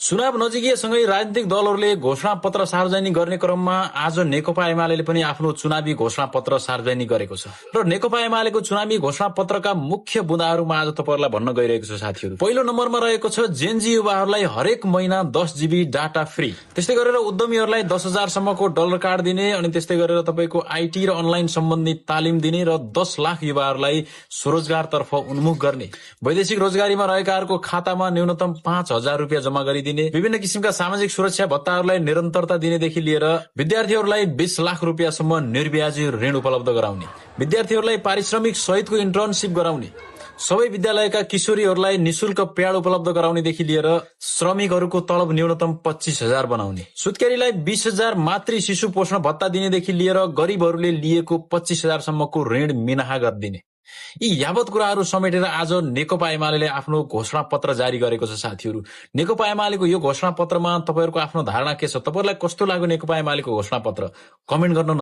चुनाव नजिकिएसँगै राजनीतिक दलहरूले घोषणा पत्र सार्वजनिक गर्ने क्रममा आज नेकपा एमाले पनि आफ्नो चुनावी घोषणा पत्र सार्वजनिक गरेको छ र नेकपा एमालेको चुनावी घोषणा पत्रका मुख्य बुँदाहरूमा आज तपाईहरुलाई भन्न गइरहेको छ साथीहरू। पहिलो नम्बरमा रहेको छ जेनजी युवाहरूलाई हरेक महिना 10 GB डाटा फ्री। त्यस्तै गरेर उद्यमीहरूलाई 10,000 सम्मको डलर कार्ड दिने अनि त्यस्तै गरेर तपाईको आईटी र अनलाइन सम्बन्धी तालिम दिने र 10 लाख युवाहरूलाई स्वरोजगारतर्फ उन्मुख गर्ने। वैदेशिक रोजगारीमा रहेकाहरूको खातामा न्यूनतम 5,000 रुपियाँ जम्मा गरिदिने। विभिन्न किसिमका सामाजिक सुरक्षा भत्ताहरूलाई निरन्तरता दिनेदेखि लिएर विद्यार्थीहरूलाई 20 लाख रुपियाँसम्म निर्ब्याजी ऋण उपलब्ध गराउने। विद्यार्थीहरूलाई पारिश्रमिक सहितको इन्टर्नशिप गराउने। सबै विद्यालयका किशोरीहरूलाई निशुल्क प्याड उपलब्ध गराउनेदेखि लिएर श्रमिकहरूको तलब न्यूनतम 25,000 बनाउने। सुत्केरीलाई 20,000 मातृ शिशु पोषण भत्ता दिनेदेखि लिएर गरीबहरूले लिएको 25,000 सम्मको ऋण मिनाहा गरिदिने। यी यावत कुराहरू समेटेर आज नेकपा एमाले आफ्नो घोषणा पत्र जारी गरेको छ साथीहरू। नेकपा एमालेको यो घोषणा पत्रमा तपाईहरुको आफ्नो धारणा के छ? तपाईहरुलाई कस्तो लाग्यो नेकपा एमालेको घोषणा पत्र? कमेन्ट गर्न